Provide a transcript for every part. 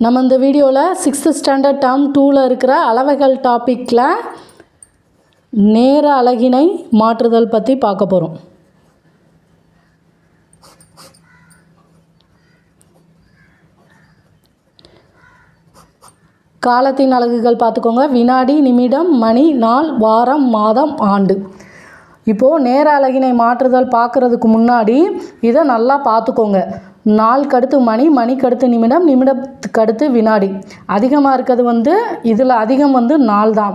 நம்ம இந்த வீடியோவில் 6th ஸ்டாண்டர்ட் டேர்ம் 2ல் இருக்கிற அளவைகள் டாப்பிக்கில் நேர அலகினை மாற்றுதல் பற்றி பார்க்க போகிறோம். காலத்தின் அலகுகள் பார்த்துக்கோங்க. வினாடி, நிமிடம், மணி, நாள், வாரம், மாதம், ஆண்டு. இப்போது நேர அலகினை மாற்றுதல் பார்க்குறதுக்கு முன்னாடி இதை நல்லா பார்த்துக்கோங்க. நாளுக்கு அடுத்து மணி, மணிக்கு அடுத்து நிமிடம், நிமிடத்துக்கு அடுத்து வினாடி. அதிகமாக இருக்கிறது இதில் அதிகம் நாள் தான்.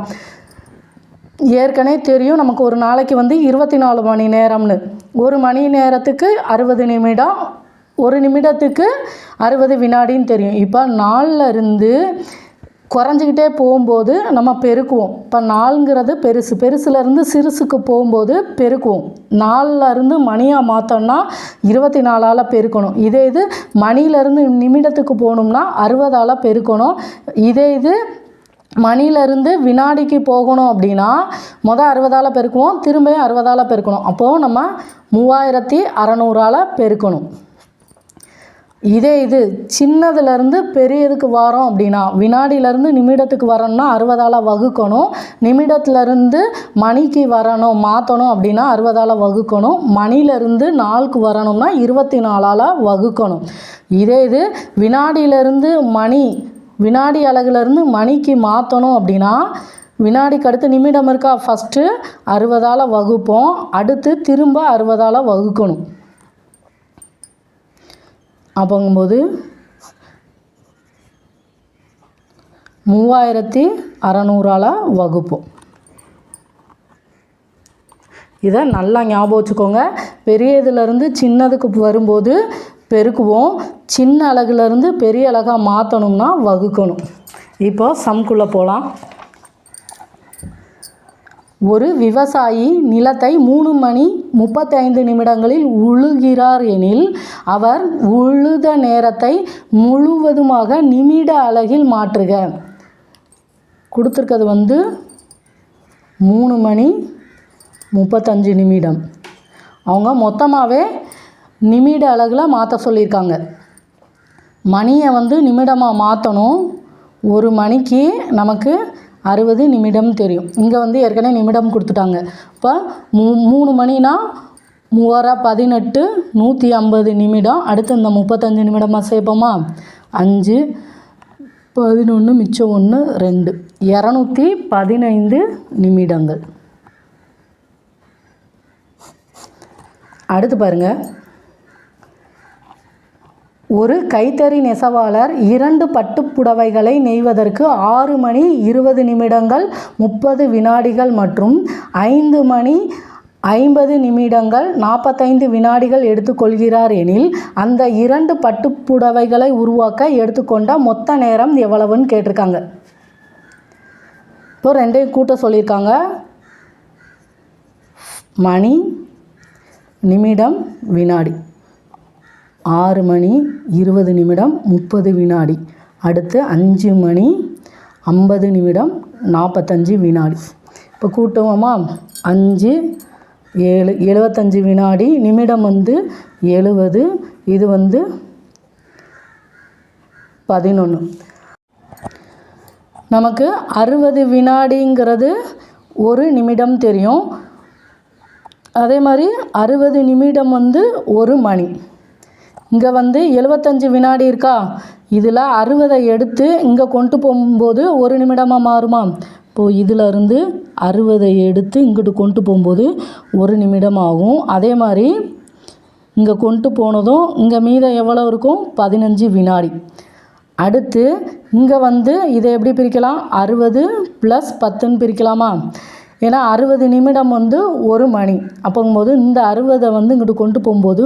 ஏற்கனவே தெரியும் நமக்கு ஒரு நாளைக்கு 24 மணி நேரம்னு. ஒரு மணி நேரத்துக்கு 60 நிமிடம், ஒரு நிமிடத்துக்கு 60 வினாடின்னு தெரியும். இப்போ நாளில் இருந்து குறைஞ்சிக்கிட்டே போகும்போது நம்ம பெருக்குவோம். இப்போ நாளுங்கிறது பெருசுலேருந்து சிறுசுக்கு போகும்போது பெருக்குவோம். நாளிலேருந்து மணியாக மாற்றோம்னா 24ஆல் பெருக்கணும். இது மணிலேருந்து நிமிடத்துக்கு போகணும்னா 60ஆல் பெருக்கணும். இது மணிலேருந்து வினாடிக்கு போகணும் அப்படின்னா 60ஆல் பெருக்குவோம், திரும்ப 60ஆல் பெருக்கணும். அப்போது நம்ம 3600ஆல் பெருக்கணும். இது சின்னதுலேருந்து பெரியதுக்கு வரோம் அப்படின்னா வினாடியிலேருந்து நிமிடத்துக்கு வரணும்னா 60ஆல் வகுக்கணும். நிமிடத்துலேருந்து மணிக்கு வரணும் மாற்றணும் அப்படின்னா 60ஆல் வகுக்கணும். மணிலேருந்து நாளுக்கு வரணும்னா 24ஆல் வகுக்கணும். இது வினாடியிலேருந்து வினாடி அலகுலேருந்து மணிக்கு மாற்றணும் அப்படின்னா வினாடிக்கு அடுத்து நிமிடம் இருக்கா, ஃபஸ்ட்டு 60ஆல் வகுப்போம், அடுத்து திரும்ப 60ஆல் வகுக்கணும். அப்போங்கும்போது 3600ஆல் வகுப்போம். இதை நல்லா ஞாபகம் வச்சுக்கோங்க. பெரிய இதிலேருந்து சின்னதுக்கு வரும்போது பெருக்குவோம், சின்ன அலகுலேருந்து பெரிய அலகாக மாற்றணும்னா வகுக்கணும். இப்போ சம்குள்ளே போகலாம். ஒரு விவசாயி நிலத்தை 3 மணி 35 நிமிடங்களில் உழுகிறார் எனில் அவர் உழுத நேரத்தை முழுவதுமாக நிமிட அலகில் மாற்றுக. கொடுத்துருக்கிறது 3 மணி 35 நிமிடம். அவங்க மொத்தமாகவே நிமிட அலகில் மாற்ற சொல்லியிருக்காங்க. மணியை நிமிடமாக மாற்றணும். ஒரு மணிக்கு நமக்கு 60 நிமிடம் தெரியும். இங்கே ஏற்கனவே நிமிடம் கொடுத்துட்டாங்க. இப்போ 3 மணினா 3 18 150 நிமிடம். அடுத்து இந்த 35 நிமிடமாக சேர்ப்போமா, 5 11 மிச்சம் 1 2 215 நிமிடங்கள். அடுத்து பாருங்கள். ஒரு கைத்தறி நெசவாளர் 2 பட்டுப்புடவைகளை நெய்வதற்கு 6 மணி 20 நிமிடங்கள் 30 வினாடிகள் மற்றும் 5 மணி 50 நிமிடங்கள் 45 வினாடிகள் எடுத்துக்கொள்கிறார் எனில் அந்த 2 பட்டுப்புடவைகளை உருவாக்க எடுத்துக்கொண்ட மொத்த நேரம் எவ்வளவுன்னு கேட்டிருக்காங்க. இப்போ ரெண்டையும் கூட்ட சொல்லியிருக்காங்க. மணி, நிமிடம், வினாடி. 6 மணி 20 நிமிடம் 30 வினாடி. அடுத்து 5 மணி 50 நிமிடம் 45 வினாடி. இப்போ கூட்டுவோமா, 5 7 75 வினாடி. நிமிடம் 70, இது 11. நமக்கு 60 வினாடிங்கிறது ஒரு நிமிடம் தெரியும். அதே மாதிரி 60 நிமிடம் ஒரு மணி. இங்கே 75 வினாடி இருக்கா, இதில் 60 எடுத்து இங்கே கொண்டு போகும்போது ஒரு நிமிடமாக மாறுமா. இப்போது இதில் இருந்து 60 எடுத்து இங்கிட்டு கொண்டு போகும்போது ஒரு நிமிடம் ஆகும். அதே மாதிரி இங்கே கொண்டு போனதும் இங்கே மீதம் எவ்வளோ இருக்கும், 15 வினாடி. அடுத்து இங்கே இதை எப்படி பிரிக்கலாம், 60 + 10ன்னு பிரிக்கலாமா. ஏன்னா 60 நிமிடம் ஒரு மணி. அப்போங்கும்போது இந்த 60 இங்கிட்டு கொண்டு போகும்போது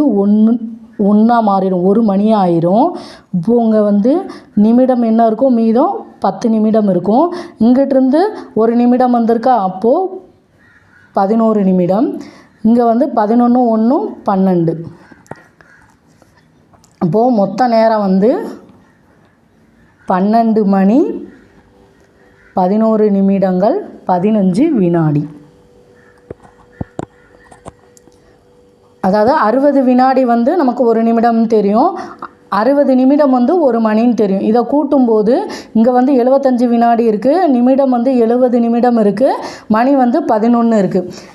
ஒன்றா மாறிடும், ஒரு மணி ஆயிரும். இப்போது இங்கே நிமிடம் என்ன இருக்கும், மீதம் 10 நிமிடம் இருக்கும். இங்கிட்டிருந்து ஒரு நிமிடம் வந்திருக்கா, அப்போது 11 நிமிடம். இங்கே 11 1 12. அப்போது மொத்த நேரம் 12 மணி 11 நிமிடங்கள் 15 வினாடி. அதாவது 60 வினாடி நமக்கு ஒரு நிமிடம் தெரியும். 60 நிமிடம் வந்து ஒரு மணின்னு தெரியும். இதை கூட்டும்போது இங்கே வந்து 75 வினாடி இருக்குது, நிமிடம் வந்து 70 நிமிடம் இருக்குது, மணி வந்து 11 இருக்குது.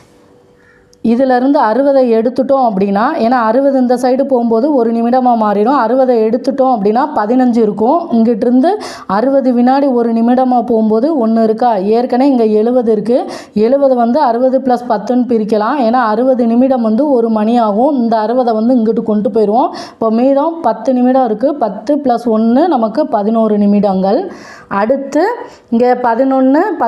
இதிலிருந்து 60 எடுத்துட்டோம் அப்படின்னா, ஏன்னா 60 இந்த சைடு போகும்போது ஒரு நிமிடமாக மாறிடும், 60 எடுத்துட்டோம் அப்படின்னா 15 இருக்கும். இங்கிட்டிருந்து 60 வினாடி ஒரு நிமிடமாக போகும்போது 1 இருக்கா, ஏற்கனவே இங்கே 70 இருக்குது. 70 வந்து 60 + 10ன்னு பிரிக்கலாம். ஏன்னா 60 நிமிடம் வந்து ஒரு மணி ஆகும். இந்த 60 வந்து இங்கிட்டு கொண்டு போயிடுவோம். இப்போ மீதம் 10 நிமிடம் இருக்குது. 10 + 1 நமக்கு 11 நிமிடங்கள். அடுத்து இங்கே 11 +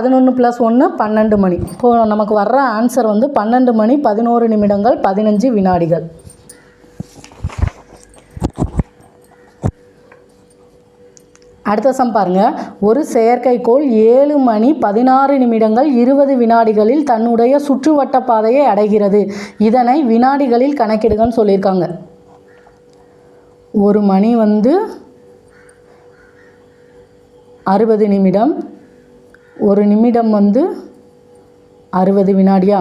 1 12 மணி. இப்போது நமக்கு வர்ற ஆன்சர் வந்து 12 மணி 11 நிமிடங்கள் 15 வினாடிகள். அடுத்த சம் பாருங்கள். ஒரு செயற்கைக்கோள் 7 மணி 16 நிமிடங்கள் 20 வினாடிகளில் தன்னுடைய சுற்றுவட்ட பாதையை அடைகிறது. இதனை வினாடிகளில் கணக்கிடுங்கன்னு சொல்லியிருக்காங்க. ஒரு மணி வந்து 60 நிமிடம், ஒரு நிமிடம் வந்து 60 வினாடியா?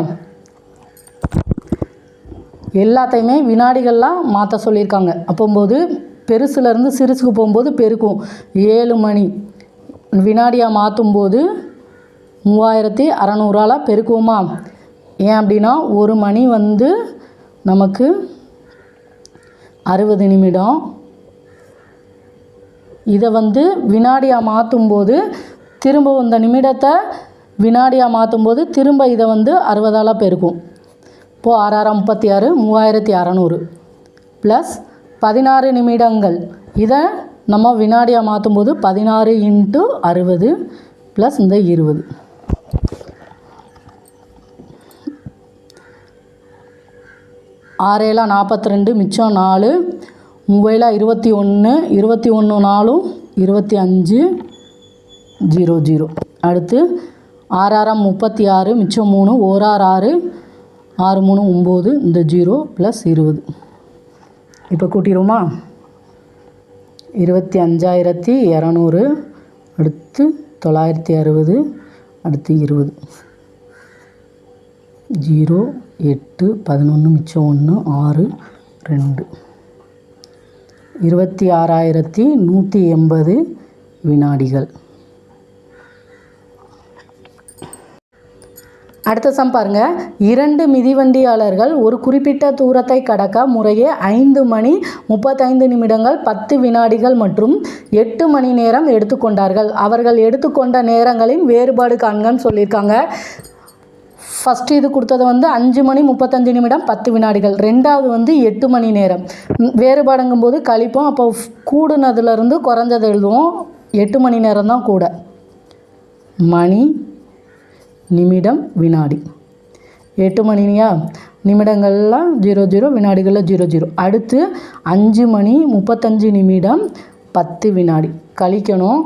எல்லாத்தையுமே வினாடிகள்லாம் மாற்ற சொல்லியிருக்காங்க. அப்போம்போது பெருசுலேருந்து சிறுசுக்கு போகும்போது பெருக்கும். 7 மணி வினாடியாக மாற்றும்போது 3600ஆல் பெருக்குவோமா? ஏன் அப்படின்னா ஒரு மணி வந்து நமக்கு 60 நிமிடம். இதை வந்து வினாடியாக மாற்றும்போது திரும்ப இந்த நிமிடத்தை வினாடியாக மாற்றும்போது திரும்ப இதை வந்து 60ஆல் பெருக்கும். இப்போது 6 36 3600 ப்ளஸ் 16 நிமிடங்கள். இதை நம்ம வினாடியாக மாற்றும்போது 16 × 60 ப்ளஸ் இந்த 20. 6 7 42 மிச்சம் 4, 3 21, 21 4 25 00. அடுத்து 6 36 மிச்சம் 3, 1 6 6 3 9, இந்த 0 ப்ளஸ் 20. இப்போ கூட்டிடுவோமா? 25200, அடுத்து 960, அடுத்து 20. 0 8 11 மிச்சம் 1 6 2. 26180 வினாடிகள். அடுத்த சம் பாருங்கள். 2 மிதிவண்டியாளர்கள் ஒரு குறிப்பிட்ட தூரத்தை கடக்க முறையே 5 மணி 35 நிமிடங்கள் 10 வினாடிகள் மற்றும் 8 மணி நேரம் எடுத்துக்கொண்டார்கள். அவர்கள் எடுத்துக்கொண்ட நேரங்களின் வேறுபாடு காண்கன்னு சொல்லியிருக்காங்க. ஃபஸ்ட்டு இது கொடுத்தது வந்து 5 மணி 35 நிமிடம் 10 வினாடிகள், ரெண்டாவது வந்து 8 மணி நேரம். வேறுபாடுங்கும்போது கழிப்போம். அப்போ கூடுனதுலேருந்து குறைஞ்சது எழுதுவோம். 8 மணி நேரம் தான் கூட. மணி நிமிடம் வினாடி. 8 மணியா? நிமிடங்கள்லாம் 00, வினாடிகளில் 00. அடுத்து 5 மணி 35 நிமிடம் 10 வினாடி கழிக்கணும்.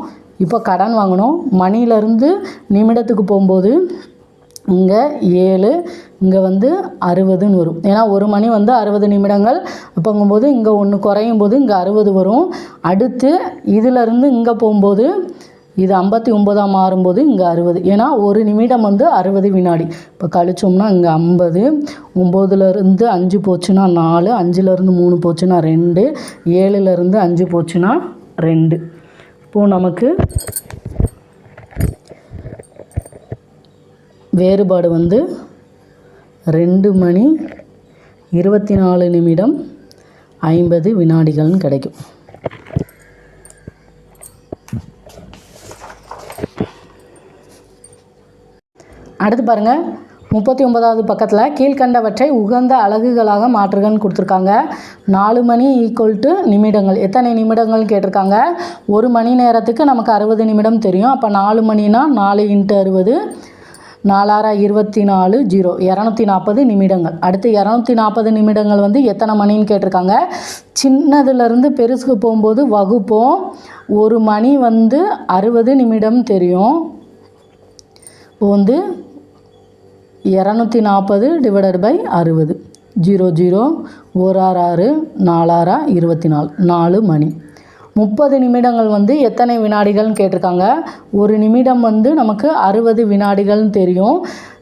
இப்போ கடன் வாங்கணும். மணியிலேருந்து நிமிடத்துக்கு போகும்போது இங்கே 7, இங்கே வந்து 60ன்னு வரும். ஏன்னா ஒரு மணி வந்து 60 நிமிடங்கள். அப்போங்கும்போது இங்கே 1 குறையும் போது இங்கே 60 வரும். அடுத்து இதிலேருந்து இங்கே போகும்போது இது 59ஆக மாறும்போது இங்கே 60. ஏன்னா ஒரு நிமிடம் வந்து 60 வினாடி. இப்போ கழிச்சோம்னா இங்கே 50, 9லேருந்து 5 போச்சுன்னா 4, 5லேருந்து 3 போச்சுன்னா 2, 7லேருந்து 5 போச்சுன்னா 2. இப்போது நமக்கு வேறுபாடு வந்து 2 மணி 24 நிமிடம் 50 வினாடிகள்னு கிடைக்கும். அடுத்து பாருங்கள். 39வது பக்கத்தில் கீழ்கண்டவற்றை உகந்த அலகுகளாக மாற்றுகன்னு கொடுத்துருக்காங்க. 4 மணி = நிமிடங்கள். எத்தனை நிமிடங்கள்னு கேட்டிருக்காங்க. ஒரு மணி நேரத்துக்கு நமக்கு 60 நிமிடம் தெரியும். அப்போ 4 மணினா 4 × 60, 4 24, 0 240 நிமிடங்கள். அடுத்து 240 நிமிடங்கள் வந்து எத்தனை மணின்னு கேட்டிருக்காங்க. சின்னதுலேருந்து பெருசுக்கு போகும்போது வகுப்போம். ஒரு மணி வந்து 60 நிமிடம் தெரியும். இப்போ வந்து 240 ÷ 60, 00, 1 6 4 24, 4 மணி. 30 நிமிடங்கள் வந்து எத்தனை வினாடிகள்னு கேட்டிருக்காங்க. ஒரு நிமிடம் வந்து நமக்கு 60 வினாடிகள்னு தெரியும்.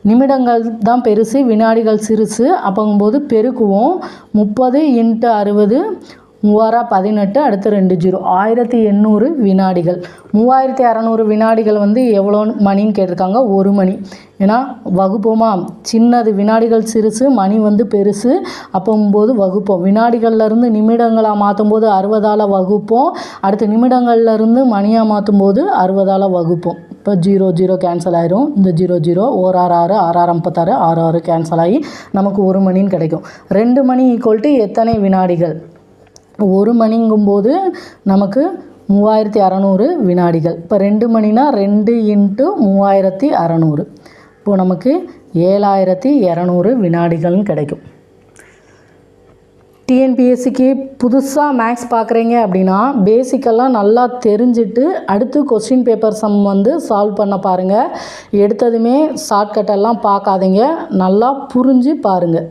நிமிடங்கள் தான் பெருசு, வினாடிகள் சிறுசு. அப்போங்கும்போது பெருக்குவோம். 30 × 60, 18 அடுத்து 2 ஜீரோ 1800 வினாடிகள். 3600 வினாடிகள் வந்து எவ்வளோ மணின்னு கேட்டிருக்காங்க, 1 மணி. ஏன்னா வகுப்போமா, சின்னது வினாடிகள் சிறுசு, மணி வந்து பெருசு, அப்போம்போது வகுப்போம். வினாடிகள்லேருந்து நிமிடங்களாக மாற்றும் போது 60ஆல் வகுப்போம். அடுத்து நிமிடங்கள்லேருந்து மணியாக மாற்றும் போது 60ஆல் வகுப்போம். இப்போ 0 0 கேன்சல் ஆயிரும். இந்த 0 0 1 6 6 6 6 36 6 6 கேன்சல் ஆகி நமக்கு 1 மணின்னு கிடைக்கும். 2 மணி ஈக்குவல் டு எத்தனை வினாடிகள்? 1 மணிங்கும்போது நமக்கு 3600 வினாடிகள். இப்போ 2 மணினா 2 × 3600. இப்போது நமக்கு 7200 வினாடிகள்னு கிடைக்கும். டிஎன்பிஎஸ்சிக்கு புதுசாக மேக்ஸ் பார்க்குறீங்க அப்படின்னா பேசிக்கெல்லாம் நல்லா தெரிஞ்சுட்டு அடுத்து கொஸ்டின் பேப்பர் சம் வந்து சால்வ் பண்ண பாருங்கள். எடுத்ததுமே ஷார்ட்கட்டெல்லாம் பார்க்காதீங்க, நல்லா புரிஞ்சு பாருங்கள்.